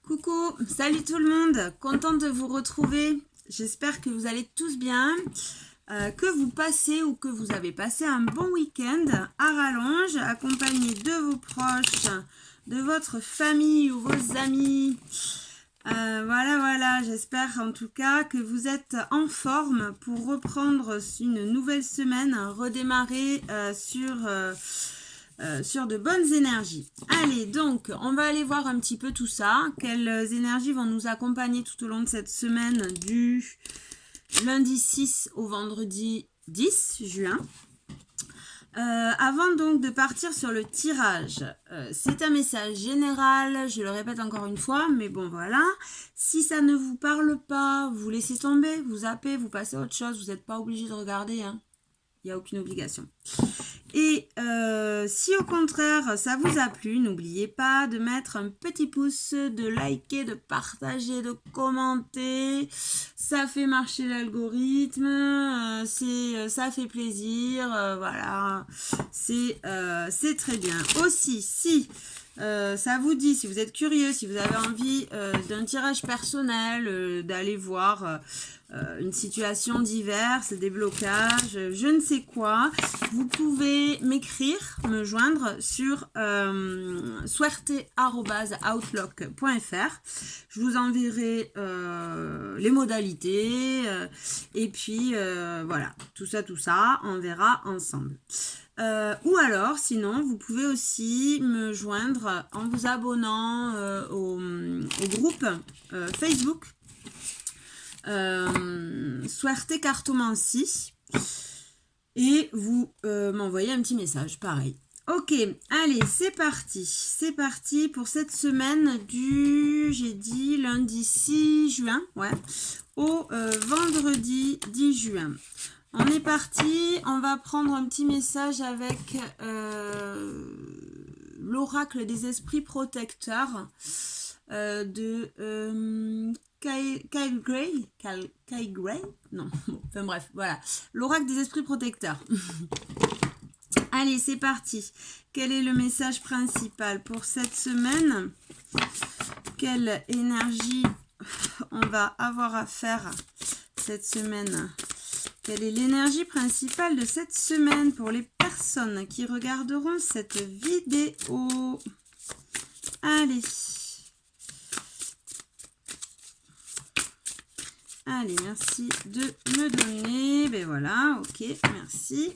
Coucou, salut tout le monde, contente de vous retrouver. J'espère que vous allez tous bien, que vous passez ou que vous avez passé un bon week-end à rallonge, accompagné de vos proches, de votre famille ou vos amis. Voilà, j'espère en tout cas que vous êtes en forme pour reprendre une nouvelle semaine, redémarrer sur de bonnes énergies. Allez, donc, on va aller voir un petit peu tout ça. Quelles énergies vont nous accompagner tout au long de cette semaine du lundi 6 au vendredi 10 juin. Avant donc de partir sur le tirage, c'est un message général, je le répète encore une fois, mais bon voilà. Si ça ne vous parle pas, vous laissez tomber, vous zappez, vous passez à autre chose, vous n'êtes pas obligé de regarder, hein. Il n'y a aucune obligation. Et si au contraire ça vous a plu, n'oubliez pas de mettre un petit pouce, de liker, de partager, de commenter. Ça fait marcher l'algorithme, ça fait plaisir, voilà, c'est très bien. Aussi, si ça vous dit, si vous êtes curieux, si vous avez envie d'un tirage personnel, d'aller voir une situation diverse, des blocages, je ne sais quoi, vous pouvez m'écrire, me joindre sur suerte@outlook.fr. Je vous enverrai les modalités et puis voilà, tout ça, on verra ensemble. Ou alors, sinon, vous pouvez aussi me joindre en vous abonnant au groupe Facebook Suerte Cartomancie et vous m'envoyez un petit message, pareil. Ok, allez, c'est parti pour cette semaine du, j'ai dit, lundi 6 juin, ouais, au vendredi 10 juin. On est parti, on va prendre un petit message avec l'oracle des esprits protecteurs de Kyle Gray, non, enfin bref, voilà, l'oracle des esprits protecteurs. Allez, c'est parti. Quel est le message principal pour cette semaine? Quelle énergie on va avoir à faire cette semaine? Quelle est l'énergie principale de cette semaine pour les personnes qui regarderont cette vidéo? Allez. Allez, merci de me donner. Ben voilà, ok, merci.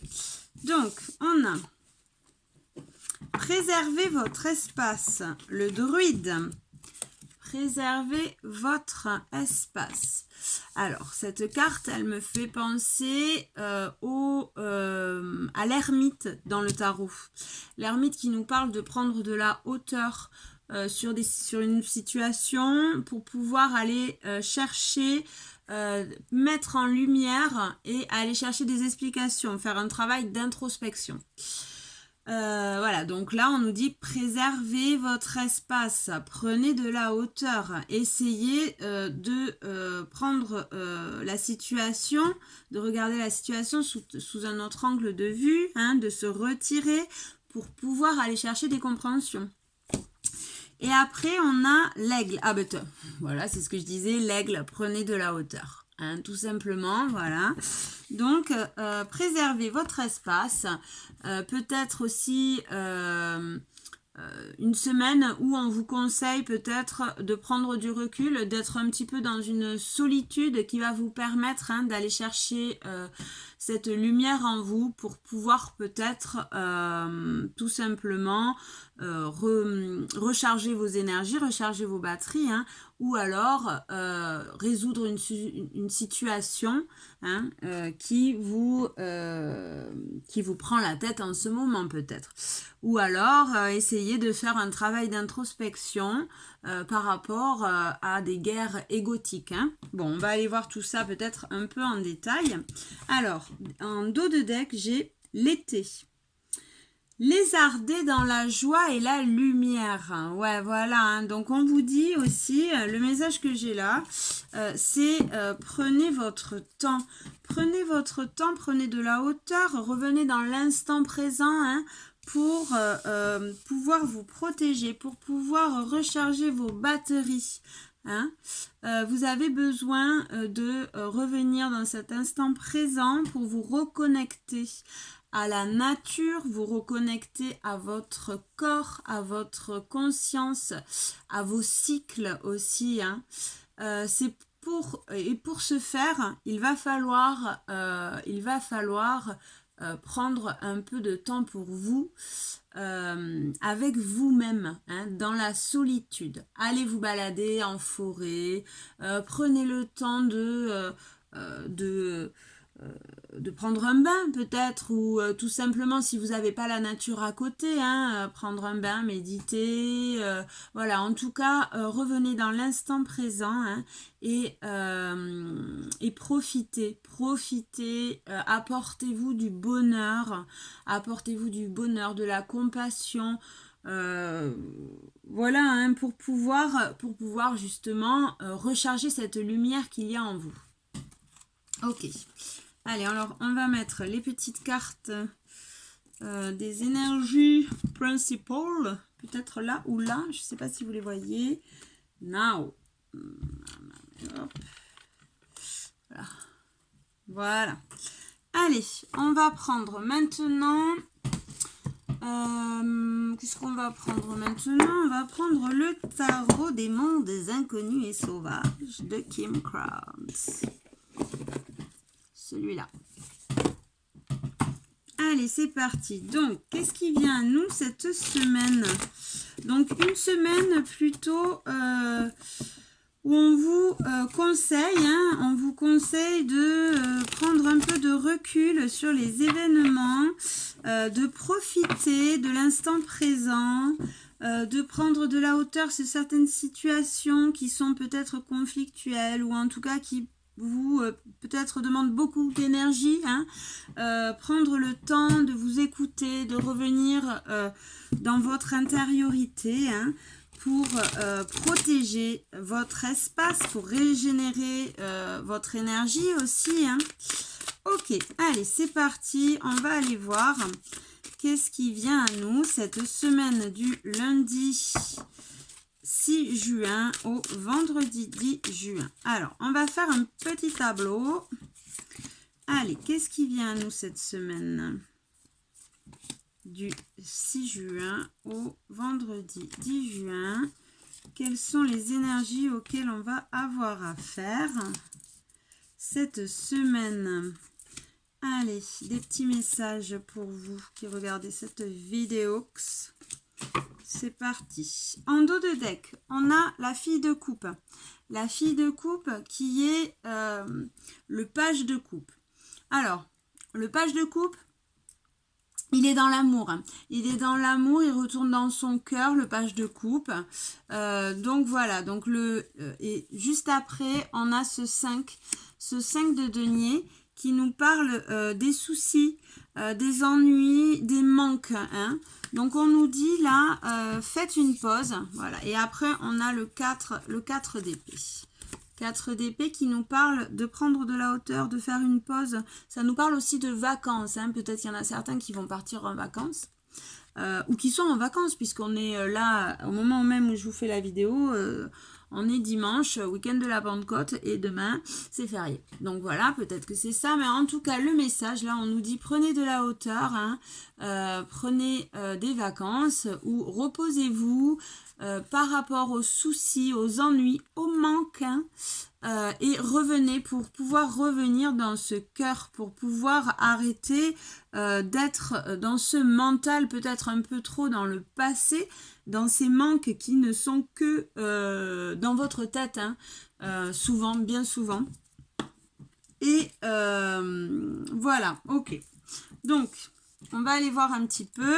Donc, on a préservez votre espace, le druide. Préservez votre espace. Alors, cette carte, elle me fait penser à l'ermite dans le tarot. L'ermite qui nous parle de prendre de la hauteur sur une situation pour pouvoir aller chercher, mettre en lumière et aller chercher des explications, faire un travail d'introspection. Voilà, donc là on nous dit préservez votre espace, prenez de la hauteur, essayez de prendre la situation, de regarder la situation sous un autre angle de vue, hein, de se retirer pour pouvoir aller chercher des compréhensions. Et après on a l'aigle, voilà, c'est ce que je disais, l'aigle, prenez de la hauteur. Hein, tout simplement, voilà. Donc, préservez votre espace. Peut-être aussi une semaine où on vous conseille peut-être de prendre du recul, d'être un petit peu dans une solitude qui va vous permettre d'aller chercher cette lumière en vous pour pouvoir peut-être tout simplement recharger vos énergies, recharger vos batteries, hein, ou alors résoudre une situation qui vous prend la tête en ce moment peut-être. Ou alors essayer de faire un travail d'introspection par rapport à des guerres égotiques. Hein. Bon, on va aller voir tout ça peut-être un peu en détail. Alors, en dos de deck, j'ai l'été. Lézarder dans la joie et la lumière. Ouais, voilà. Hein. Donc, on vous dit aussi, le message que j'ai là, c'est prenez votre temps. Prenez votre temps, prenez de la hauteur, revenez dans l'instant présent, hein, pour pouvoir vous protéger, pour pouvoir recharger vos batteries. Hein. Vous avez besoin de revenir dans cet instant présent pour vous reconnecter à la nature, vous reconnecter à votre corps, à votre conscience, à vos cycles aussi. Hein. C'est pour ce faire, il va falloir prendre un peu de temps pour vous, avec vous-même, hein, dans la solitude. Allez vous balader en forêt, prenez le temps de prendre un bain peut-être, ou tout simplement si vous n'avez pas la nature à côté, hein, prendre un bain, méditer, voilà, en tout cas revenez dans l'instant présent, hein, et profitez, apportez-vous du bonheur, de la compassion, voilà, hein, pour pouvoir justement recharger cette lumière qu'il y a en vous. Ok. Allez, alors on va mettre les petites cartes des énergies principales, peut-être là ou là, je ne sais pas si vous les voyez. Now. Hop. Voilà. Allez, on va prendre maintenant... qu'est-ce qu'on va prendre maintenant? On va prendre le tarot des mondes inconnus et sauvages de Kim Krauss. Celui-là. Allez, c'est parti. Donc, qu'est-ce qui vient à nous cette semaine? Donc, une semaine plutôt où on vous conseille, hein, de prendre un peu de recul sur les événements, de profiter de l'instant présent, de prendre de la hauteur sur certaines situations qui sont peut-être conflictuelles ou en tout cas qui vous peut-être demande beaucoup d'énergie, hein, prendre le temps de vous écouter, de revenir dans votre intériorité, hein, pour protéger votre espace, pour régénérer votre énergie aussi, hein. Ok, allez, c'est parti, on va aller voir qu'est-ce qui vient à nous cette semaine du lundi 6 juin au vendredi 10 juin. Alors, on va faire un petit tableau. Allez, qu'est-ce qui vient à nous cette semaine du 6 juin au vendredi 10 juin? Quelles sont les énergies auxquelles on va avoir affaire cette semaine? Allez, des petits messages pour vous qui regardez cette vidéo. C'est parti. En dos de deck, on a la fille de coupe. La fille de coupe qui est le page de coupe. Alors, le page de coupe, il est dans l'amour. Hein. Il est dans l'amour, il retourne dans son cœur, le page de coupe. Donc voilà, donc et juste après, on a ce 5 de denier qui nous parle des soucis, des ennuis, des manques. Hein. Donc on nous dit là, faites une pause, voilà. Et après on a le 4 d'épée. 4 d'épée qui nous parle de prendre de la hauteur, de faire une pause. Ça nous parle aussi de vacances, hein. Peut-être qu'il y en a certains qui vont partir en vacances. Ou qui sont en vacances, puisqu'on est là, au moment même où je vous fais la vidéo, on est dimanche, week-end de la Pentecôte, et demain, c'est férié. Donc voilà, peut-être que c'est ça, mais en tout cas, le message, là, on nous dit, prenez de la hauteur, hein, prenez des vacances, ou reposez-vous par rapport aux soucis, aux ennuis, aux manques, hein, et revenez pour pouvoir revenir dans ce cœur, pour pouvoir arrêter d'être dans ce mental peut-être un peu trop dans le passé, dans ces manques qui ne sont que dans votre tête, hein, souvent, bien souvent. Et voilà, ok. Donc, on va aller voir un petit peu.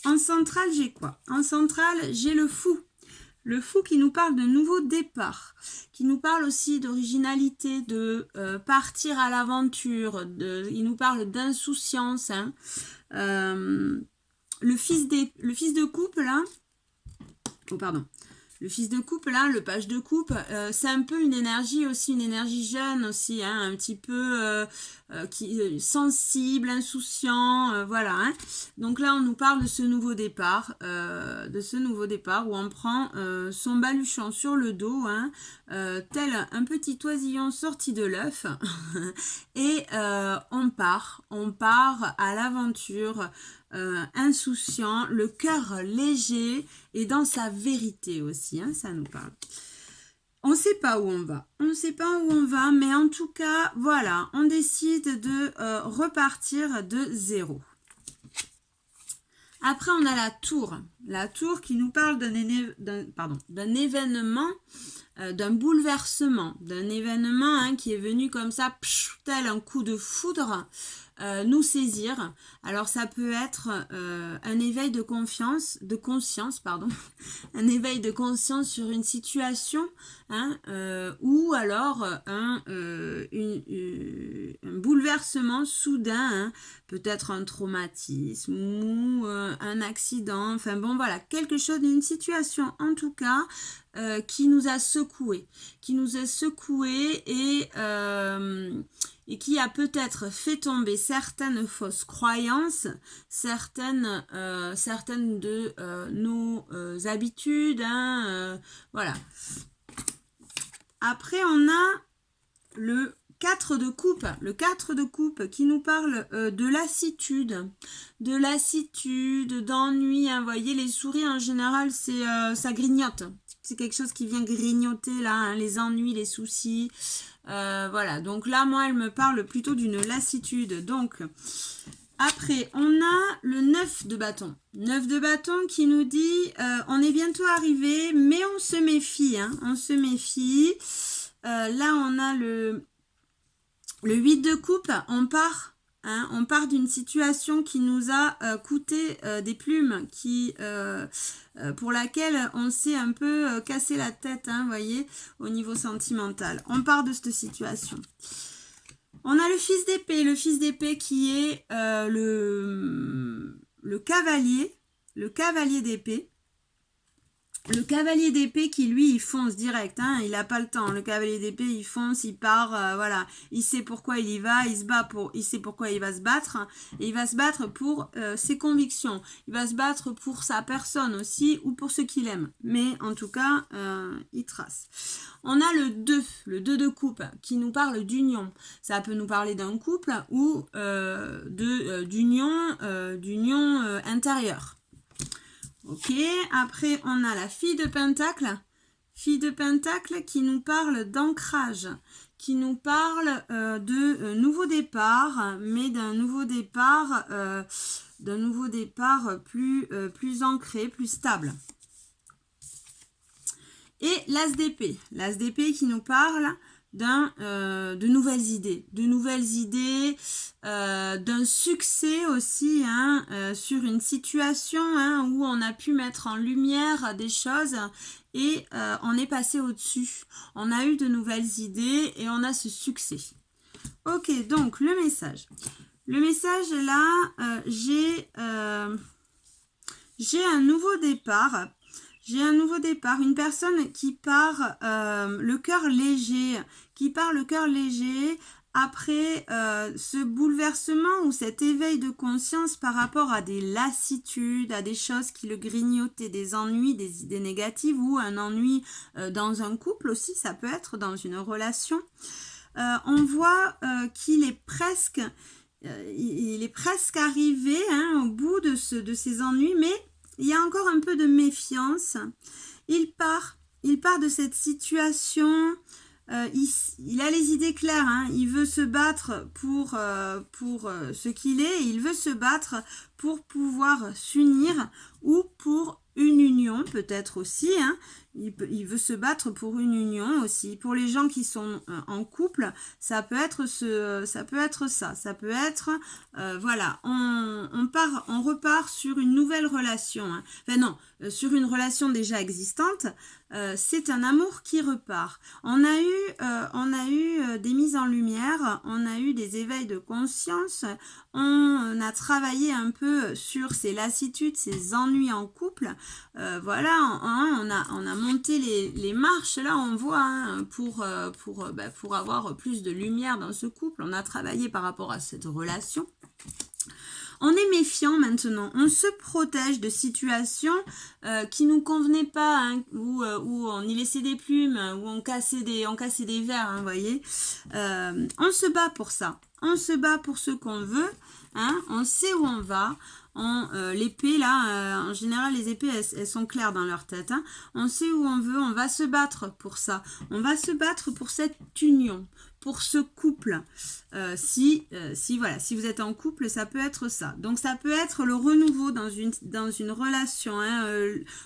En centrale, j'ai quoi? En centrale, j'ai le fou. Le fou qui nous parle de nouveau départ, qui nous parle aussi d'originalité, de partir à l'aventure, il nous parle d'insouciance. Hein. Le fils de couple, là, oh pardon, Le fils de coupe, là, le page de coupe, c'est un peu une énergie aussi, une énergie jeune aussi, hein, un petit peu sensible, insouciant, voilà. Hein. Donc là, on nous parle de ce nouveau départ où on prend son baluchon sur le dos, hein, tel un petit oisillon sorti de l'œuf, et on part à l'aventure. Insouciant, le cœur léger et dans sa vérité aussi, hein, ça nous parle. On ne sait pas où on va, mais en tout cas, voilà, on décide de repartir de zéro. Après, on a la tour qui nous parle d'un événement, d'un bouleversement, d'un événement hein, qui est venu comme ça, tel un coup de foudre, nous saisir. Alors ça peut être un éveil de conscience, un éveil de conscience sur une situation, hein, ou alors un bouleversement soudain, hein, peut-être un traumatisme ou un accident, enfin bon voilà, quelque chose d'une situation en tout cas qui nous a secoué et qui a peut-être fait tomber certaines fausses croyances, certaines de nos habitudes, hein, voilà. Après, on a le 4 de coupe qui nous parle de lassitude, d'ennui. Hein. Vous voyez, les souris en général, ça grignote. C'est quelque chose qui vient grignoter là, hein, les ennuis, les soucis. Voilà, donc là, moi, elle me parle plutôt d'une lassitude. Donc, après, on a le 9 de bâton. 9 de bâton qui nous dit, on est bientôt arrivé, mais on se méfie. Hein, on se méfie. Là, on a le 8 de coupe. On part d'une situation qui nous a coûté des plumes, pour laquelle on s'est un peu cassé la tête, hein, vous voyez, au niveau sentimental. On part de cette situation. On a le fils d'épée qui est le cavalier d'épée. Le cavalier d'épée qui, lui, il fonce direct, hein, il n'a pas le temps. Le cavalier d'épée, il fonce, il part, voilà. Il sait pourquoi il y va, il sait pourquoi il va se battre. Et il va se battre pour ses convictions. Il va se battre pour sa personne aussi ou pour ce qu'il aime. Mais en tout cas, il trace. On a le 2 de coupe, qui nous parle d'union. Ça peut nous parler d'un couple ou d'union intérieure. Ok, après on a la fille de pentacle qui nous parle d'ancrage, qui nous parle de nouveau départ, mais d'un nouveau départ plus ancré, plus stable. Et l'as d'épée qui nous parle de nouvelles idées, d'un succès aussi, hein, sur une situation, hein, où on a pu mettre en lumière des choses et on est passé au-dessus. On a eu de nouvelles idées et on a ce succès. Ok, donc le message. Le message là, j'ai un nouveau départ. Une personne qui part le cœur léger, après ce bouleversement ou cet éveil de conscience par rapport à des lassitudes, à des choses qui le grignotaient, des ennuis, des idées négatives ou un ennui dans un couple aussi, ça peut être dans une relation. On voit qu'il est presque arrivé, hein, au bout de ces ennuis, mais il y a encore un peu de méfiance. Il part de cette situation. Il a les idées claires. Hein. Il veut se battre pour ce qu'il est. Il veut se battre pour pouvoir s'unir ou pour une union peut-être aussi. Hein. Il veut se battre pour une union aussi. Pour les gens qui sont en couple, ça peut être ça. Ça peut être, voilà, on repart sur une nouvelle relation. Hein. Enfin non, sur une relation déjà existante. c'est un amour qui repart. On a eu des mises en lumière, on a eu des éveils de conscience, on a travaillé un peu sur ces lassitudes, ces ennuis en couple. Voilà, on a monté les marches, là on voit, hein, pour avoir plus de lumière dans ce couple. On a travaillé par rapport à cette relation. On est méfiant maintenant, on se protège de situations qui nous convenaient pas, hein, où on y laissait des plumes, où on cassait des verres, hein, vous voyez. On se bat pour ça, on se bat pour ce qu'on veut, hein, on sait où on va. L'épée là, en général les épées elles sont claires dans leur tête, hein. On sait où on veut, on va se battre pour ça, on va se battre pour cette union, pour ce couple. Si vous êtes en couple, ça peut être ça. Donc ça peut être le renouveau dans une relation, hein.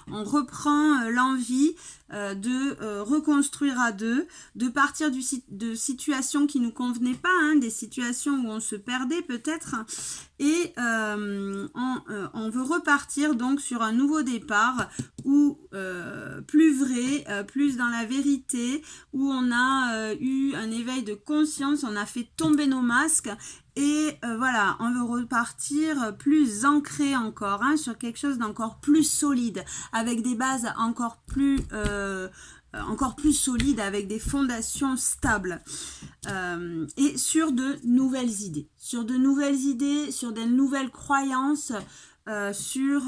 On reprend l'envie de reconstruire à deux, de partir de situations qui nous convenaient pas, hein, des situations où on se perdait peut-être, et on veut repartir donc sur un nouveau départ où plus vrai, plus dans la vérité, où on a eu un éveil de conscience, on a fait tomber nos masques et voilà, on veut repartir plus ancré encore, hein, sur quelque chose d'encore plus solide, avec des bases encore plus solides, avec des fondations stables, et sur de nouvelles idées, sur des nouvelles croyances, sur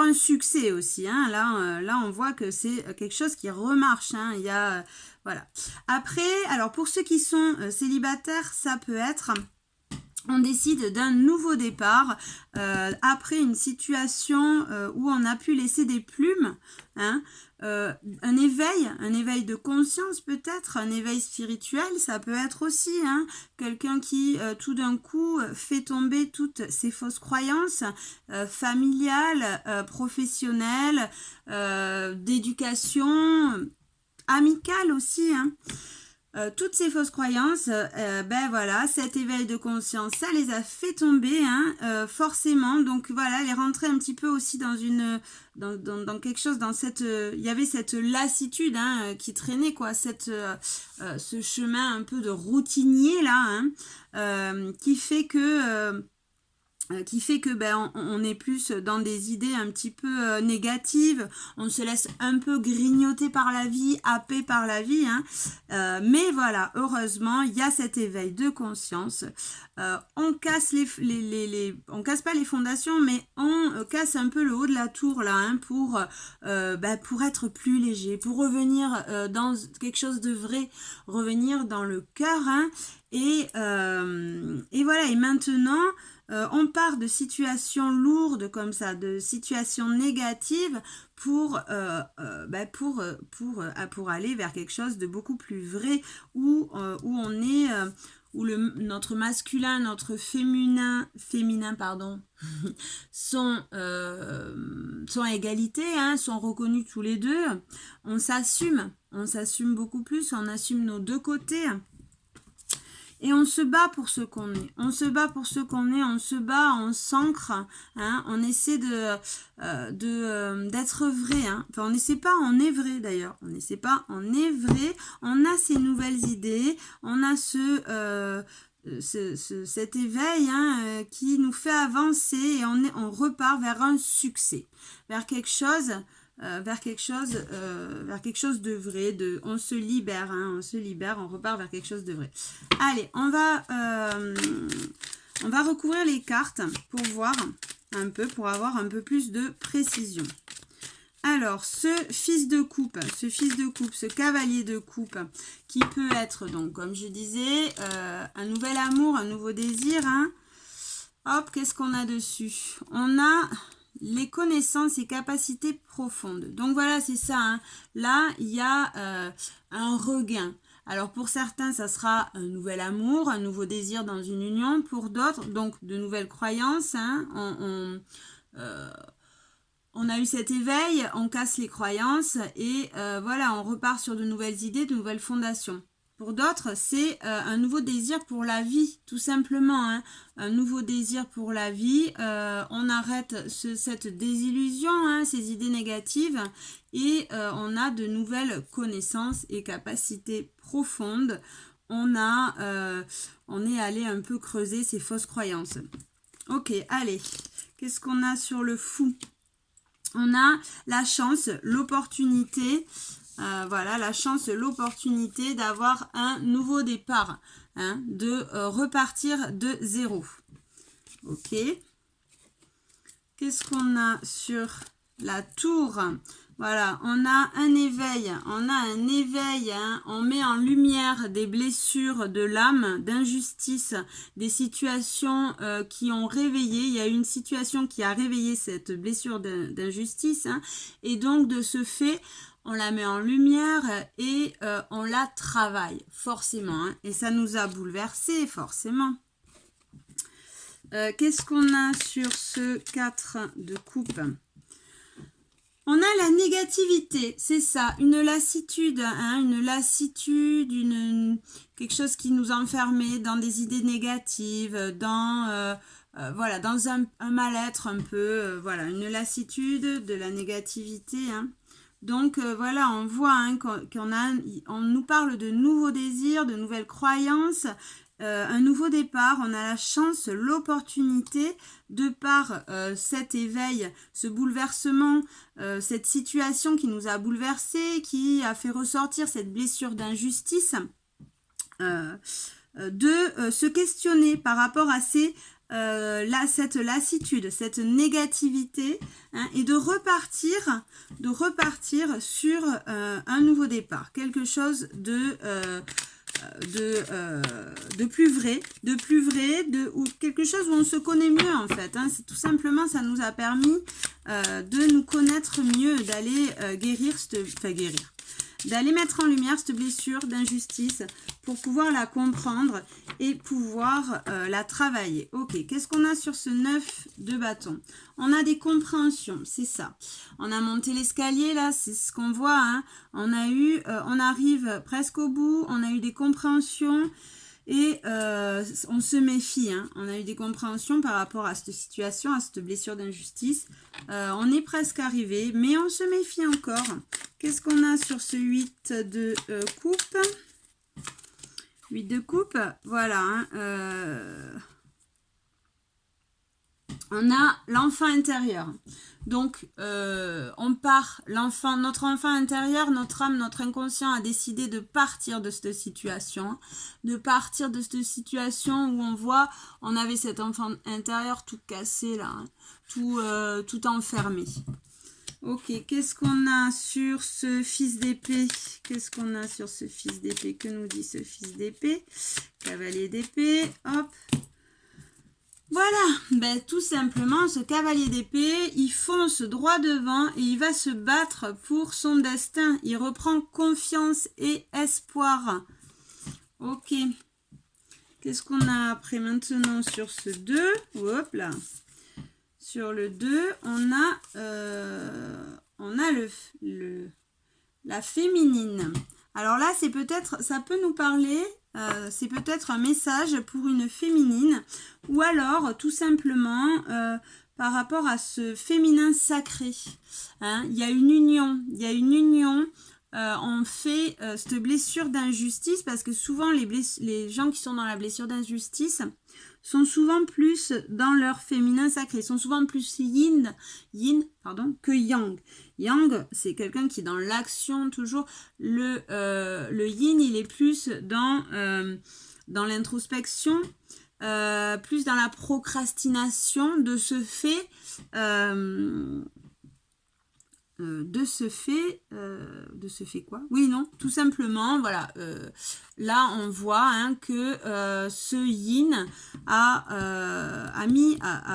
un succès aussi, hein. Là on voit que c'est quelque chose qui remarche, hein. Il y a voilà. Après, alors pour ceux qui sont célibataires, ça peut être, on décide d'un nouveau départ après une situation où on a pu laisser des plumes, hein. Un éveil de conscience peut-être, un éveil spirituel, ça peut être aussi, hein, quelqu'un qui tout d'un coup fait tomber toutes ses fausses croyances familiales, professionnelles, d'éducation, amicale aussi, hein. Toutes ces fausses croyances, ben voilà, cet éveil de conscience, ça les a fait tomber, hein, forcément. Donc voilà, les rentrer un petit peu aussi dans quelque chose, dans cette, il y avait cette lassitude, hein, qui traînait, quoi, ce chemin un peu de routinier là, hein, qui fait que ben on est plus dans des idées un petit peu négatives, on se laisse un peu grignoter par la vie, happer par la vie, hein. Mais voilà, heureusement il y a cet éveil de conscience. On casse on casse pas les fondations, mais on casse un peu le haut de la tour là, hein, pour être plus léger, pour revenir dans quelque chose de vrai, revenir dans le cœur, hein. Et voilà, et maintenant on part de situations lourdes comme ça, de situations négatives pour aller vers quelque chose de beaucoup plus vrai, où on est où notre masculin, notre féminin pardon, sont à égalité, hein, sont reconnus tous les deux. On s'assume beaucoup plus, on assume nos deux côtés. Et on se bat pour ce qu'on est. On se bat, on s'ancre, hein, on essaie d'être vrai, hein. Enfin, on n'essaie pas, on est vrai d'ailleurs. On n'essaie pas, on est vrai. On a ces nouvelles idées, on a cet éveil, hein, qui nous fait avancer, et on repart vers un succès, vers quelque chose de vrai, on se libère, hein, on repart vers quelque chose de vrai. Allez, on va recouvrir les cartes pour voir un peu, pour avoir un peu plus de précision. Alors, ce fils de coupe, ce cavalier de coupe, qui peut être, donc, comme je disais, un nouvel amour, un nouveau désir, hein. Hop, qu'est-ce qu'on a dessus? On a les connaissances et capacités profondes. Donc voilà, c'est ça, hein. Là, il y a un regain. Alors pour certains, ça sera un nouvel amour, un nouveau désir dans une union. Pour d'autres, donc de nouvelles croyances, hein. On a eu cet éveil, on casse les croyances et voilà, on repart sur de nouvelles idées, de nouvelles fondations. Pour d'autres, c'est un nouveau désir pour la vie, tout simplement. Hein. Un nouveau désir pour la vie. On arrête cette désillusion, hein, ces idées négatives, et on a de nouvelles connaissances et capacités profondes. On est allé un peu creuser ces fausses croyances. Ok, allez. Qu'est-ce qu'on a sur le fou? On a la chance, l'opportunité. Voilà, la chance, l'opportunité d'avoir un nouveau départ, hein, de repartir de zéro. Ok. Qu'est-ce qu'on a sur la tour? Voilà, on a un éveil, hein, on met en lumière des blessures de l'âme, d'injustice, des situations qui ont réveillé, il y a une situation qui a réveillé cette blessure d'injustice, hein, et donc de ce fait, on la met en lumière et on la travaille, forcément, hein, et ça nous a bouleversés, forcément. Qu'est-ce qu'on a sur ce 4 de coupe? On a la négativité, c'est ça, une lassitude, hein, quelque chose qui nous enfermait dans des idées négatives, voilà, dans un mal-être un peu, voilà, une lassitude, de la négativité, hein. Donc voilà, on voit hein, on nous parle de nouveaux désirs, de nouvelles croyances, un nouveau départ. On a la chance, l'opportunité de par cet éveil, ce bouleversement, cette situation qui nous a bouleversés, qui a fait ressortir cette blessure d'injustice, de se questionner par rapport à cette lassitude, cette négativité, hein, et de repartir sur un nouveau départ, quelque chose de plus vrai, ou quelque chose où on se connaît mieux en fait, hein. C'est tout simplement, ça nous a permis de nous connaître mieux, d'aller d'aller mettre en lumière cette blessure d'injustice pour pouvoir la comprendre et pouvoir la travailler. Ok, qu'est-ce qu'on a sur ce 9 de bâton? On a des compréhensions, c'est ça. On a monté l'escalier là, c'est ce qu'on voit, hein. On arrive presque au bout, on a eu des compréhensions et on se méfie, hein. On a eu des compréhensions par rapport à cette situation, à cette blessure d'injustice. On est presque arrivé, mais on se méfie encore. Qu'est-ce qu'on a sur ce 8 de coupe? 8 de coupe, voilà. Hein, on a l'enfant intérieur. Donc, notre enfant intérieur, notre âme, notre inconscient a décidé de partir de cette situation. Où on voit, on avait cet enfant intérieur tout cassé là, hein, tout enfermé. Ok, qu'est-ce qu'on a sur ce fils d'épée? Que nous dit ce fils d'épée? Cavalier d'épée, hop. Voilà, ben, tout simplement, ce cavalier d'épée, il fonce droit devant et il va se battre pour son destin. Il reprend confiance et espoir. Ok. Qu'est-ce qu'on a après maintenant sur ce 2? Hop là. Sur le 2, on a la féminine. Alors là, ça peut nous parler, c'est peut-être un message pour une féminine, ou alors tout simplement par rapport à ce féminin sacré. Hein, il y a une union. On fait cette blessure d'injustice, parce que souvent les gens qui sont dans la blessure d'injustice sont souvent plus dans leur féminin sacré, sont souvent plus yin que yang. Yang, c'est quelqu'un qui est dans l'action toujours. Le yin, il est plus dans l'introspection, plus dans la procrastination. De ce fait, quoi? Oui, non, tout simplement, voilà. Là, on voit hein, que ce yin a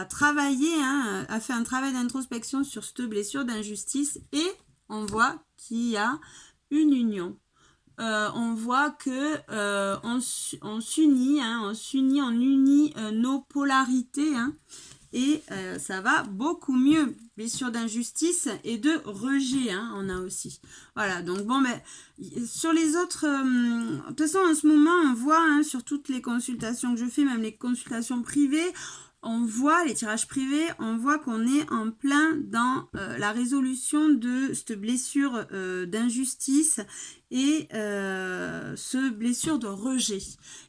travaillé, hein, a fait un travail d'introspection sur cette blessure d'injustice, et on voit qu'il y a une union. On voit que on s'unit, hein, on unit nos polarités, hein, et ça va beaucoup mieux. Blessure d'injustice et de rejet, hein, on a aussi. Voilà, donc bon, ben, sur les autres, de toute façon, en ce moment, on voit, hein, sur toutes les consultations que je fais, même les consultations privées, on voit, les tirages privés, on voit qu'on est en plein dans la résolution de cette blessure d'injustice et ce blessure de rejet.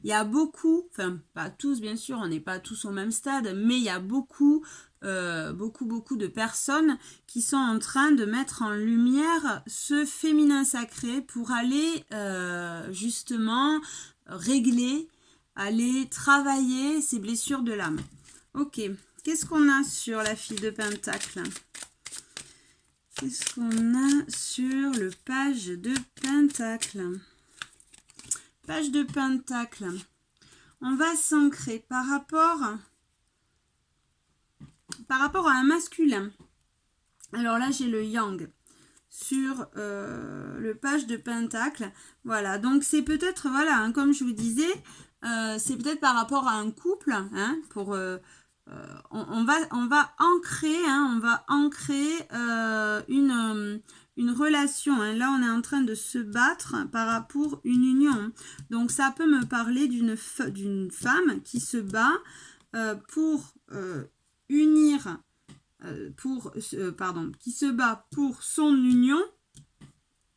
Il y a beaucoup, enfin pas tous bien sûr, on n'est pas tous au même stade, mais il y a beaucoup de personnes qui sont en train de mettre en lumière ce féminin sacré pour aller justement régler, aller travailler ces blessures de l'âme. Ok, qu'est-ce qu'on a sur la fille de Pentacle? Qu'est-ce qu'on a sur le page de Pentacle? Page de Pentacle. On va s'ancrer par rapport à un masculin. Alors là, j'ai le Yang sur le page de Pentacle. Voilà, donc c'est peut-être, voilà, hein, comme je vous disais, c'est peut-être par rapport à un couple, hein, pour... on va ancrer, hein, une relation. Hein. Là, on est en train de se battre par rapport à une union. Donc, ça peut me parler d'une femme qui se bat pour unir, qui se bat pour son union,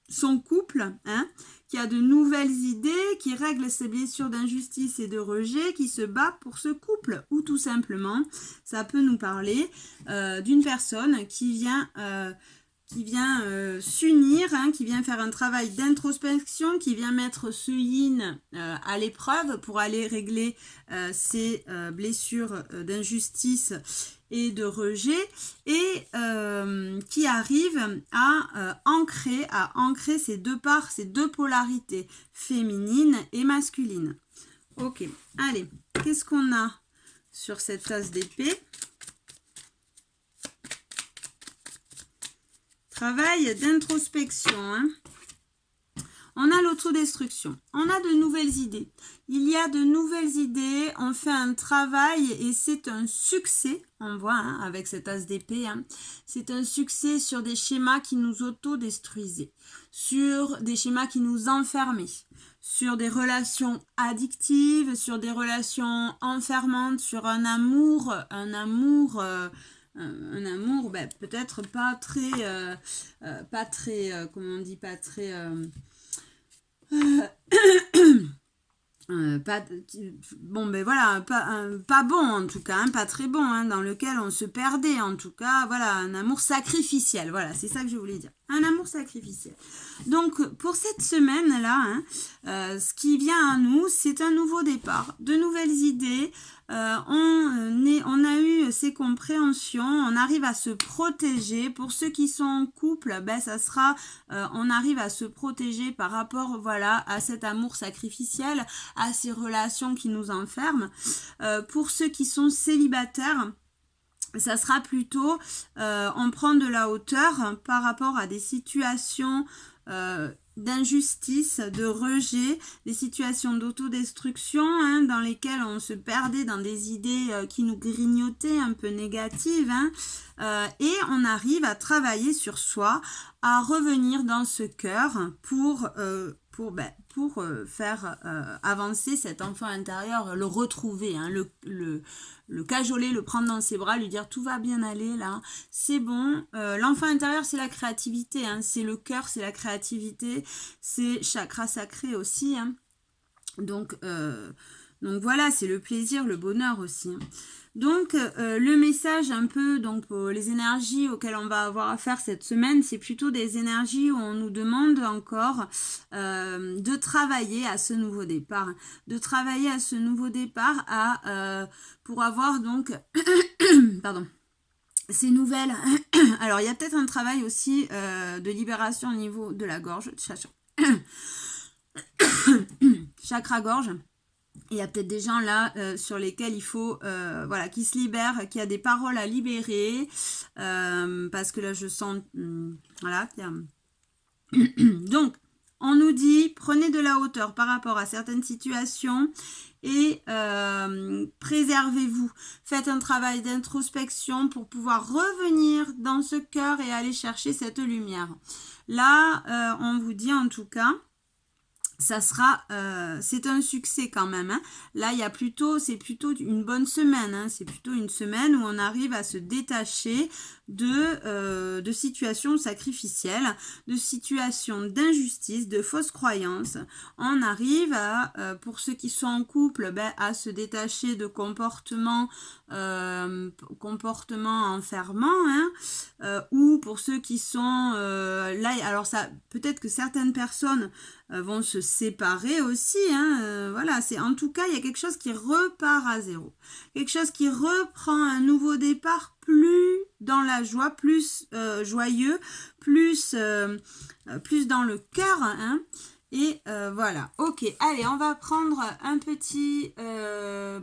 son couple, hein, qui a de nouvelles idées, qui règle ses blessures d'injustice et de rejet, qui se bat pour ce couple. Ou tout simplement, ça peut nous parler d'une personne qui vient s'unir, hein, qui vient faire un travail d'introspection, qui vient mettre ce yin à l'épreuve pour aller régler ses blessures d'injustice et de rejet, et qui arrive à ancrer ces deux parts, ces deux polarités, féminine et masculine. Ok, allez, qu'est-ce qu'on a sur cette tasse d'épée? Travail d'introspection, hein. On a l'autodestruction, on a de nouvelles idées. Il y a de nouvelles idées, on fait un travail et c'est un succès, on voit, hein, avec cette as d'épée, hein. C'est un succès sur des schémas qui nous autodestruisaient, sur des schémas qui nous enfermaient, sur des relations addictives, sur des relations enfermantes, sur un amour ben, peut-être pas très, comment on dit, pas très... bon ben voilà, pas bon en tout cas, hein, pas très bon, hein, dans lequel on se perdait en tout cas, voilà, un amour sacrificiel, voilà, c'est ça que je voulais dire, un amour sacrificiel. Donc pour cette semaine là, hein, ce qui vient à nous, c'est un nouveau départ, de nouvelles idées. On a eu ces compréhensions, on arrive à se protéger. Pour ceux qui sont en couple, ben ça sera, on arrive à se protéger par rapport, voilà, à cet amour sacrificiel, à ces relations qui nous enferment. Pour ceux qui sont célibataires, ça sera plutôt, on prend de la hauteur par rapport à des situations d'injustice, de rejet, des situations d'autodestruction, hein, dans lesquelles on se perdait dans des idées qui nous grignotaient, un peu négatives, hein, et on arrive à travailler sur soi, à revenir dans ce cœur pour faire avancer cet enfant intérieur, le retrouver, hein, le cajoler, le prendre dans ses bras, lui dire tout va bien aller là, c'est bon. L'enfant intérieur, c'est la créativité, hein, c'est le cœur, c'est la créativité, c'est chakra sacré aussi, hein. Donc voilà, c'est le plaisir, le bonheur aussi, hein. Donc le message un peu, donc les énergies auxquelles on va avoir affaire cette semaine, c'est plutôt des énergies où on nous demande encore de travailler à ce nouveau départ, pour avoir donc pardon, ces nouvelles. Alors il y a peut-être un travail aussi de libération au niveau de la gorge, chakra gorge. Il y a peut-être des gens là sur lesquels il faut, voilà, qui se libèrent, qui a des paroles à libérer, parce que là je sens, voilà, donc On nous dit, prenez de la hauteur par rapport à certaines situations et préservez-vous. Faites un travail d'introspection pour pouvoir revenir dans ce cœur et aller chercher cette lumière. Là, on vous dit en tout cas, ça sera, c'est un succès quand même. Hein. Là, c'est plutôt une bonne semaine. Hein. C'est plutôt une semaine où on arrive à se détacher de situations sacrificielles, de situations d'injustice, de fausses croyances. On arrive à, pour ceux qui sont en couple, à se détacher de comportements enfermants, hein, ou pour ceux qui sont là, alors ça, peut-être que certaines personnes vont se séparer aussi, hein, voilà, c'est en tout cas, il y a quelque chose qui repart à zéro, quelque chose qui reprend un nouveau départ, plus dans la joie, plus joyeux, plus dans le cœur, hein, et voilà, ok, allez, on va prendre un petit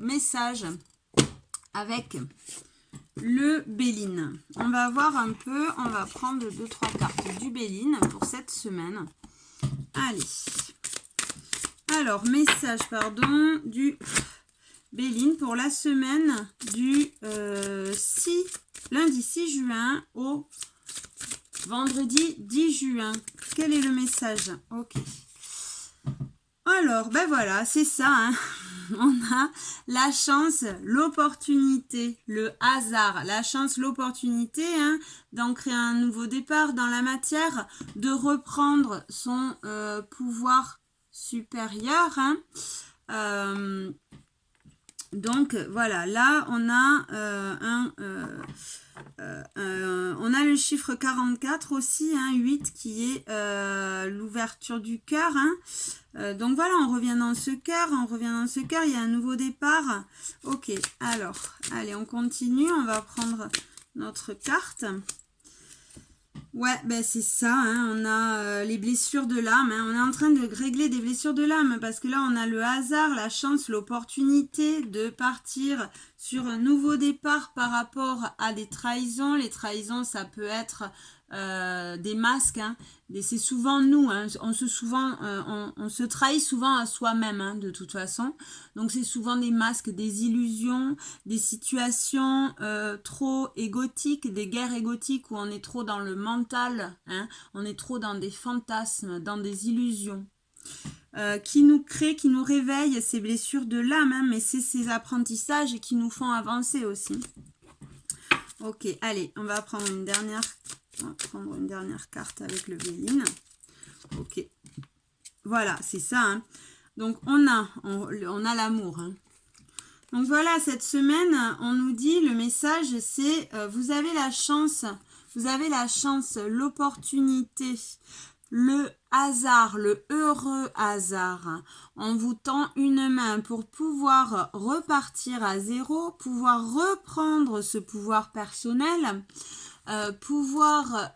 message avec le Béline. On va voir un peu, on va prendre 2-3 cartes du Béline pour cette semaine. Allez, alors message du Béline pour la semaine du lundi 6 juin au vendredi 10 juin. Quel est le message? Ok. Alors, voilà, c'est ça. Hein. On a la chance, l'opportunité, le hasard, la chance, l'opportunité, hein, d'en créer un nouveau départ dans la matière, de reprendre son pouvoir supérieur. Hein. Donc voilà, là on a on a le chiffre 44 aussi, hein, 8 qui est l'ouverture du cœur. Hein. Donc voilà, on revient dans ce cœur, il y a un nouveau départ. Ok, alors, allez, on continue, on va prendre notre carte. Ouais, c'est ça, hein, on a les blessures de l'âme, hein, on est en train de régler des blessures de l'âme parce que là on a le hasard, la chance, l'opportunité de partir sur un nouveau départ par rapport à des trahisons. Les trahisons, ça peut être des masques, hein, c'est souvent nous, hein, on se trahit souvent à soi-même, hein, de toute façon, donc c'est souvent des masques, des illusions, des situations trop égotiques, des guerres égotiques où on est trop dans le mental, hein, on est trop dans des fantasmes, dans des illusions. Qui nous crée, qui nous réveille ces blessures de l'âme, hein, mais c'est ces apprentissages qui nous font avancer aussi. Ok, allez, on va prendre une dernière carte avec le Béline. Ok, voilà, c'est ça. Hein. Donc on a l'amour. Hein. Donc voilà, cette semaine, on nous dit, le message, c'est vous avez la chance, l'opportunité, le hasard, le heureux hasard. On vous tend une main pour pouvoir repartir à zéro, pouvoir reprendre ce pouvoir personnel, pouvoir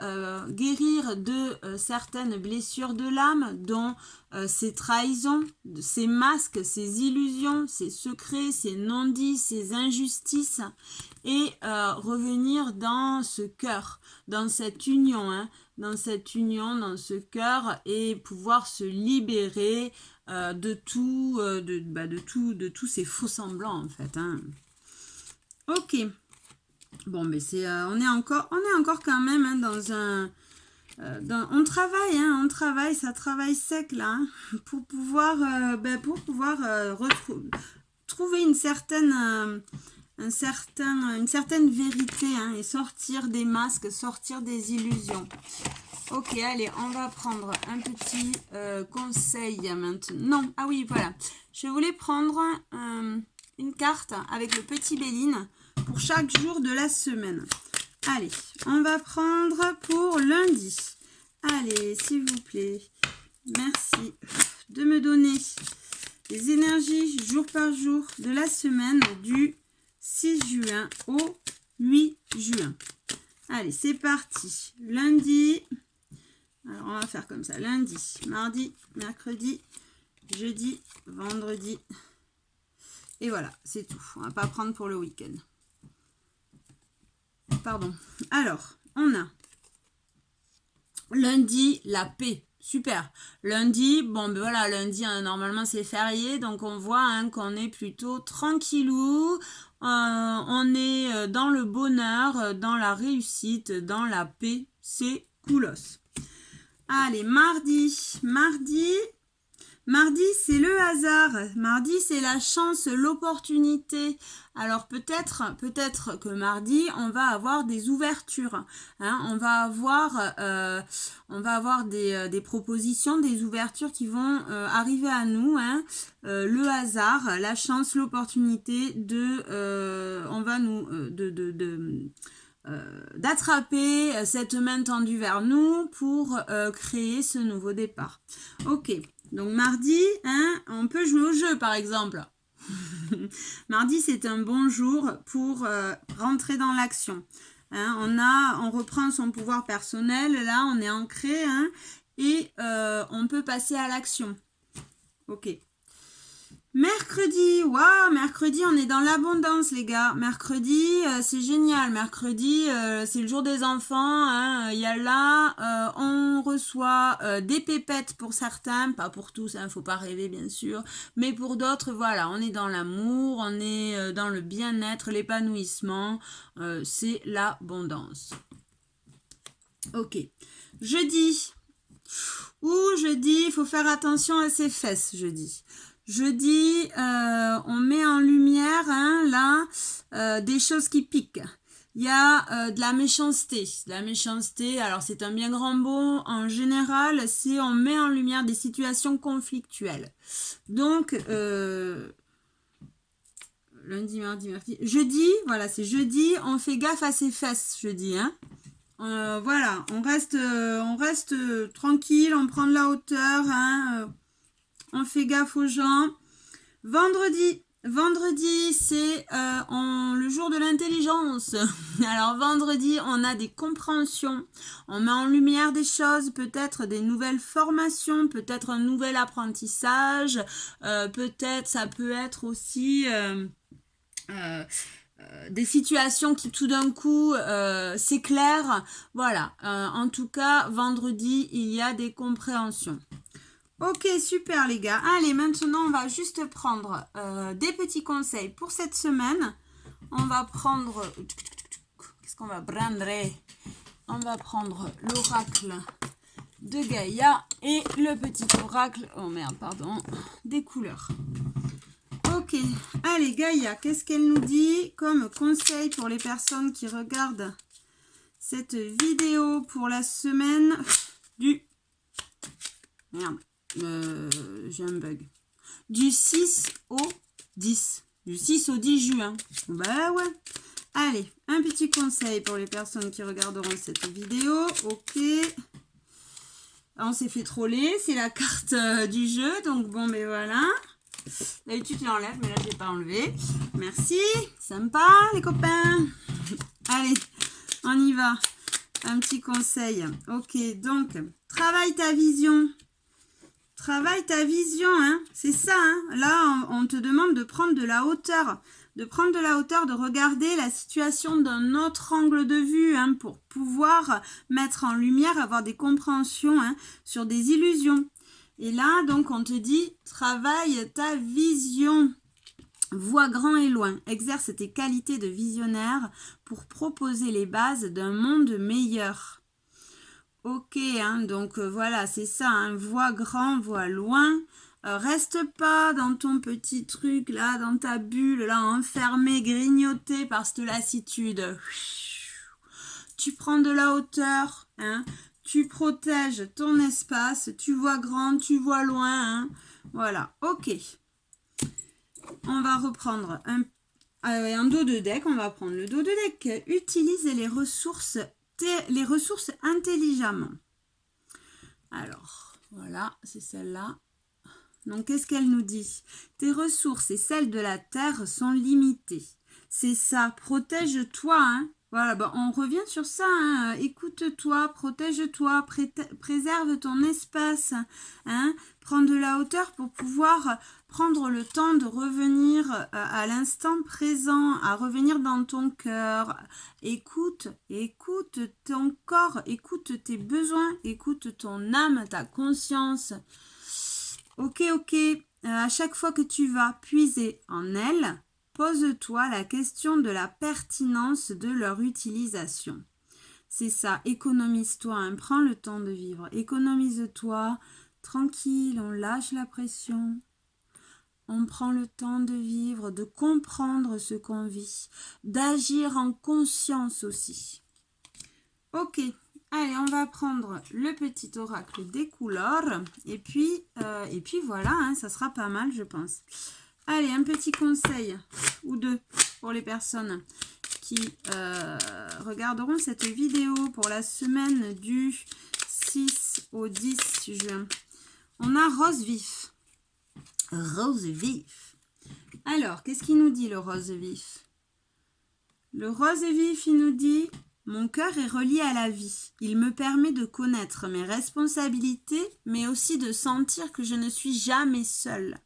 guérir de certaines blessures de l'âme, dont ces trahisons, ces masques, ces illusions, ces secrets, ces non-dits, ces injustices, et revenir dans ce cœur, dans cette union, hein, dans ce cœur, et pouvoir se libérer de tous ces faux semblants en fait. Hein. Ok. Bon, mais on est encore quand même, hein, dans un... on travaille, ça travaille sec là, hein, pour pouvoir trouver une certaine vérité, hein, et sortir des masques, sortir des illusions. Ok, allez, on va prendre un petit conseil maintenant. Non, ah oui, voilà. Je voulais prendre une carte avec le petit Béline pour chaque jour de la semaine. Allez, on va prendre pour lundi. Allez, s'il vous plaît, merci de me donner les énergies jour par jour de la semaine du 6 juin au 8 juin. Allez, c'est parti. Lundi, alors on va faire comme ça. Lundi, mardi, mercredi, jeudi, vendredi. Et voilà, c'est tout. On va pas prendre pour le week-end. Pardon. Alors, on a lundi, la paix. super. Lundi, bon, ben voilà, lundi, hein, normalement, c'est férié, donc on voit hein, qu'on est plutôt tranquillou. On est dans le bonheur, dans la réussite, dans la paix. C'est coolos. Allez, mardi. Mardi, c'est le hasard. Mardi, c'est la chance, l'opportunité. Alors peut-être que mardi, on va avoir des ouvertures. Hein, on va avoir des propositions, des ouvertures qui vont arriver à nous. Hein, le hasard, la chance, l'opportunité d'attraper cette main tendue vers nous pour créer ce nouveau départ. Ok. Donc mardi, hein, on peut jouer au jeu par exemple. Mardi, c'est un bon jour pour rentrer dans l'action. Hein, on reprend son pouvoir personnel, là on est ancré hein, et on peut passer à l'action. Ok. Mercredi, waouh, mercredi on est dans l'abondance les gars. Mercredi c'est génial. Mercredi c'est le jour des enfants. Hein. Y a là, on reçoit des pépettes pour certains, pas pour tous, hein, faut pas rêver bien sûr. Mais pour d'autres, voilà, on est dans l'amour, on est dans le bien-être, l'épanouissement. C'est l'abondance. Ok. Jeudi, il faut faire attention à ses fesses jeudi. Jeudi, on met en lumière hein, là des choses qui piquent. Il y a de la méchanceté. Alors c'est un bien grand mot. En général, c'est on met en lumière des situations conflictuelles. Donc, lundi, mardi, mercredi. Jeudi, voilà, c'est jeudi. On fait gaffe à ses fesses jeudi. Hein. Voilà, on reste tranquille, on prend de la hauteur. Hein, on fait gaffe aux gens. Vendredi, c'est le jour de l'intelligence. Alors vendredi, on a des compréhensions. On met en lumière des choses, peut-être des nouvelles formations, peut-être un nouvel apprentissage. Peut-être, ça peut être aussi des situations qui tout d'un coup s'éclairent. Voilà, en tout cas, vendredi, il y a des compréhensions. Ok, super les gars. Allez, maintenant, on va juste prendre des petits conseils pour cette semaine. On va prendre... Qu'est-ce qu'on va prendre? On va prendre l'oracle de Gaïa et le petit oracle... Oh merde, pardon. Des couleurs. Ok, allez Gaïa, qu'est-ce qu'elle nous dit comme conseil pour les personnes qui regardent cette vidéo pour la semaine du... Merde. J'ai un bug. Du 6 au 10. Du 6 au 10 juin. Bah ouais. Allez, un petit conseil pour les personnes qui regarderont cette vidéo. Ok. On s'est fait troller. C'est la carte du jeu. Donc bon, ben voilà. D'habitude, tu l'enlèves, mais là, je l'ai pas enlevé. Merci. Sympa, les copains. Allez, on y va. Un petit conseil. Ok, donc, travaille ta vision. Travaille ta vision, hein. C'est ça, hein. Là, on te demande de prendre de la hauteur. De regarder la situation d'un autre angle de vue, hein, pour pouvoir mettre en lumière, avoir des compréhensions, hein, sur des illusions. Et là, donc, on te dit, travaille ta vision. Vois grand et loin. Exerce tes qualités de visionnaire pour proposer les bases d'un monde meilleur. Ok, hein, donc voilà, c'est ça, hein, vois grand, vois loin. Reste pas dans ton petit truc là, dans ta bulle là, enfermé, grignoté par cette lassitude. Tu prends de la hauteur, hein, tu protèges ton espace, tu vois grand, tu vois loin, hein. Voilà, ok. On va reprendre un dos de deck, on va prendre le dos de deck. Utilise les ressources intelligemment. Alors, voilà, c'est celle-là. Donc, qu'est-ce qu'elle nous dit? Tes ressources et celles de la terre sont limitées. C'est ça, protège-toi, hein. Voilà, bah, on revient sur ça, hein. Écoute-toi, protège-toi, préserve ton espace, hein. Prends de la hauteur pour pouvoir prendre le temps de revenir à l'instant présent, à revenir dans ton cœur. Écoute ton corps, écoute tes besoins, écoute ton âme, ta conscience. Ok, à chaque fois que tu vas puiser en elle, pose-toi la question de la pertinence de leur utilisation. C'est ça, économise-toi, hein, prends le temps de vivre, économise-toi, tranquille, on lâche la pression, on prend le temps de vivre, de comprendre ce qu'on vit, d'agir en conscience aussi. Ok, allez, on va prendre le petit oracle des couleurs, et puis voilà, hein, ça sera pas mal, je pense. Allez, un petit conseil ou deux pour les personnes qui regarderont cette vidéo pour la semaine du 6 au 10 juin. On a rose vif. Rose vif. Alors, qu'est-ce qu'il nous dit le rose vif? Le rose vif, il nous dit « Mon cœur est relié à la vie. Il me permet de connaître mes responsabilités, mais aussi de sentir que je ne suis jamais seule. »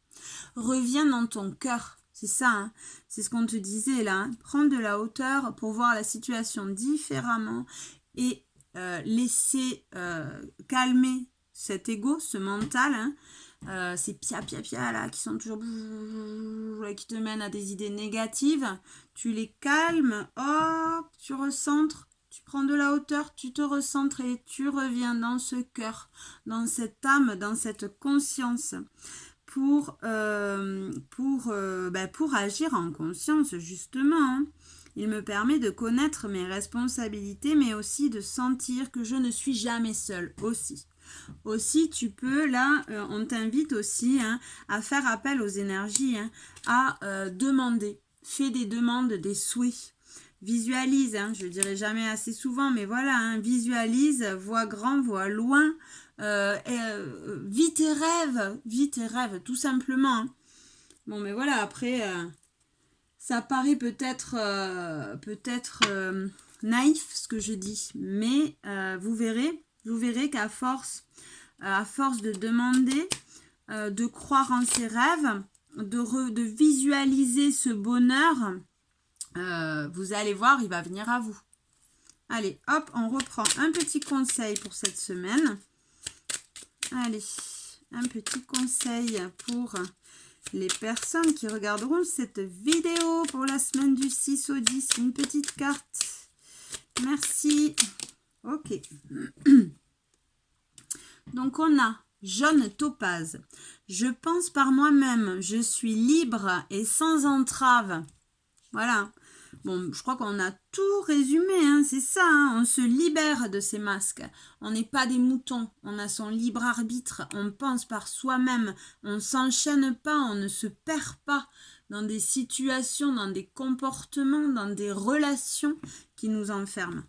Reviens dans ton cœur. C'est ça, hein. C'est ce qu'on te disait là. Hein. Prends de la hauteur pour voir la situation différemment et laisser calmer cet ego, ce mental, hein. Ces pia là qui sont toujours qui te mènent à des idées négatives. Tu les calmes, hop, tu recentres. Tu prends de la hauteur, tu te recentres et tu reviens dans ce cœur, dans cette âme, dans cette conscience. Pour agir en conscience, justement. Hein. Il me permet de connaître mes responsabilités, mais aussi de sentir que je ne suis jamais seule aussi. Aussi, tu peux, là, on t'invite aussi, hein, à faire appel aux énergies, hein, à demander. Fais des demandes, des souhaits. Visualise, hein, je ne dirai jamais assez souvent, mais voilà, hein, visualise, vois grand, vois loin. Vis tes rêves, tout simplement. Hein. Bon, mais voilà, après, ça paraît peut-être naïf ce que je dis, mais vous verrez qu'à force de demander, de croire en ses rêves, de visualiser ce bonheur, vous allez voir, il va venir à vous. Allez, hop, on reprend un petit conseil pour cette semaine. Allez, un petit conseil pour les personnes qui regarderont cette vidéo pour la semaine du 6 au 10. Une petite carte. Merci. Ok. Donc, on a jaune topaze. Je pense par moi-même. Je suis libre et sans entrave. Voilà. Bon, je crois qu'on a tout résumé, hein, c'est ça, hein, on se libère de ces masques. On n'est pas des moutons, on a son libre arbitre, on pense par soi-même, on ne s'enchaîne pas, on ne se perd pas dans des situations, dans des comportements, dans des relations qui nous enferment.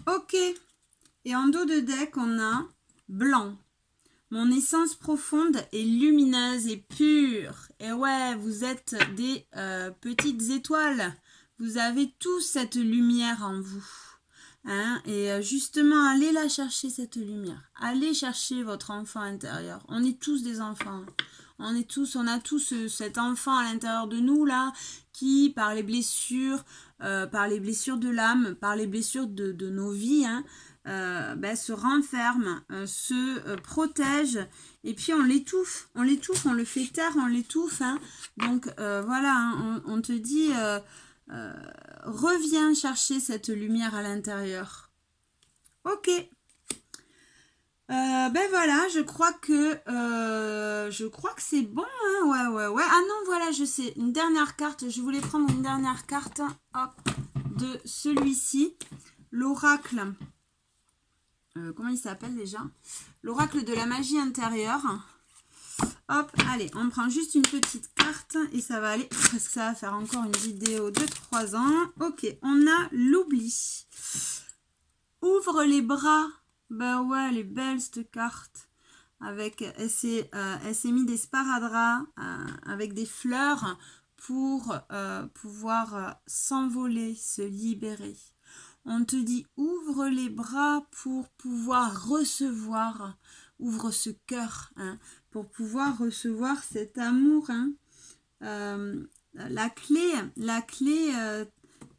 Ok, et en dos de deck, on a blanc. Mon essence profonde est lumineuse et pure. Et ouais, vous êtes des petites étoiles. Vous avez tous cette lumière en vous. Hein? Et justement, allez la chercher, cette lumière. Allez chercher votre enfant intérieur. On est tous des enfants. On a tous cet enfant à l'intérieur de nous, là, qui, par les blessures de l'âme, par les blessures de nos vies, hein, se renferme, se protège, et puis on l'étouffe, on le fait taire, on l'étouffe. Hein. Donc voilà, hein, on te dit, reviens chercher cette lumière à l'intérieur. Ok. Voilà, je crois que c'est bon, hein, ouais. Ah non, voilà, je sais, une dernière carte, je voulais prendre une dernière carte, hop, de celui-ci, l'oracle, comment il s'appelle déjà? L'oracle de la magie intérieure. Hop, allez, on prend juste une petite carte et ça va aller, parce que ça va faire encore une vidéo de 3 ans. Ok, on a l'oubli. Ouvre les bras. Ben ouais, elle est belle cette carte. Elle s'est mis des sparadraps avec des fleurs pour pouvoir s'envoler, se libérer. On te dit ouvre les bras pour pouvoir recevoir, ouvre ce cœur, hein, pour pouvoir recevoir cet amour. Hein. La clé,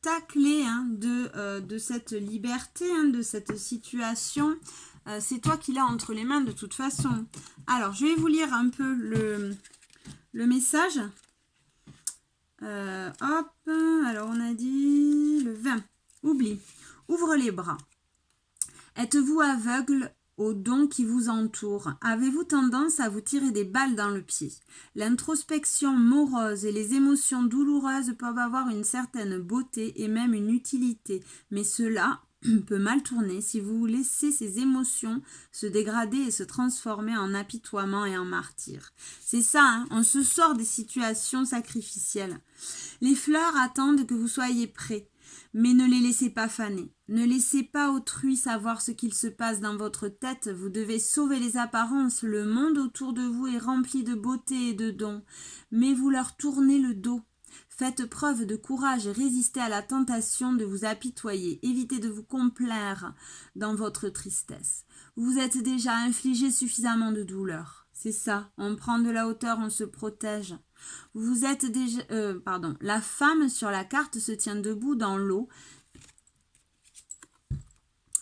ta clé hein, de cette liberté, hein, de cette situation, c'est toi qui l'as entre les mains de toute façon. Alors, je vais vous lire un peu le message. Hop, alors on a dit le 20. Oublie, ouvre les bras. Êtes-vous aveugle aux dons qui vous entourent? Avez-vous tendance à vous tirer des balles dans le pied? L'introspection morose et les émotions douloureuses peuvent avoir une certaine beauté et même une utilité, mais cela peut mal tourner si vous laissez ces émotions se dégrader et se transformer en apitoiement et en martyr. C'est ça, hein, on se sort des situations sacrificielles. Les fleurs attendent que vous soyez prêts. Mais ne les laissez pas faner. Ne laissez pas autrui savoir ce qu'il se passe dans votre tête. Vous devez sauver les apparences. Le monde autour de vous est rempli de beauté et de dons. Mais vous leur tournez le dos. Faites preuve de courage et résistez à la tentation de vous apitoyer. Évitez de vous complaire dans votre tristesse. Vous êtes déjà infligé suffisamment de douleur. C'est ça, on prend de la hauteur, on se protège. Vous êtes déjà... La femme sur la carte se tient debout dans l'eau.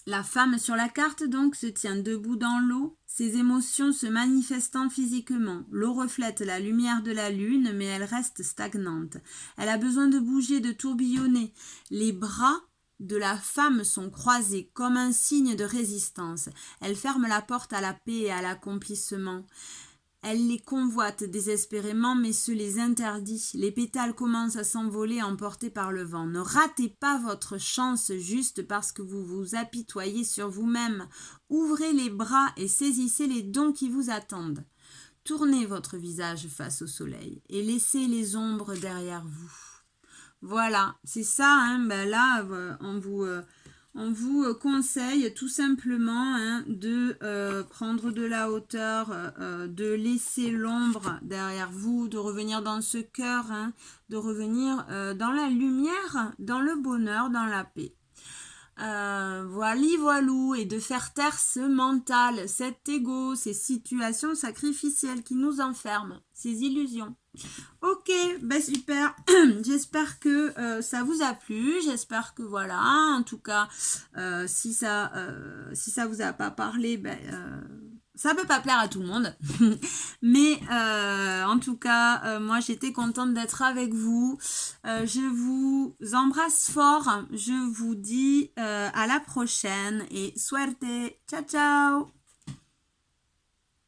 La femme sur la carte, donc, se tient debout dans l'eau, ses émotions se manifestant physiquement. L'eau reflète la lumière de la lune, mais elle reste stagnante. Elle a besoin de bouger, de tourbillonner. Les bras de la femme sont croisés comme un signe de résistance. Elle ferme la porte à la paix et à l'accomplissement. Elle les convoite désespérément, mais se les interdit. Les pétales commencent à s'envoler, emportés par le vent. Ne ratez pas votre chance juste parce que vous vous apitoyez sur vous-même. Ouvrez les bras et saisissez les dons qui vous attendent. Tournez votre visage face au soleil et laissez les ombres derrière vous. Voilà, c'est ça, hein, là, on vous conseille tout simplement hein, de prendre de la hauteur, de laisser l'ombre derrière vous, de revenir dans ce cœur, hein, de revenir dans la lumière, dans le bonheur, dans la paix. Voilou, et de faire taire ce mental, cet ego, ces situations sacrificielles qui nous enferment, ces illusions. Ok, super, j'espère que ça vous a plu, j'espère que voilà, en tout cas, si ça vous a pas parlé, ça peut pas plaire à tout le monde, mais en tout cas, moi j'étais contente d'être avec vous, je vous embrasse fort, je vous dis à la prochaine et suerte, ciao ciao.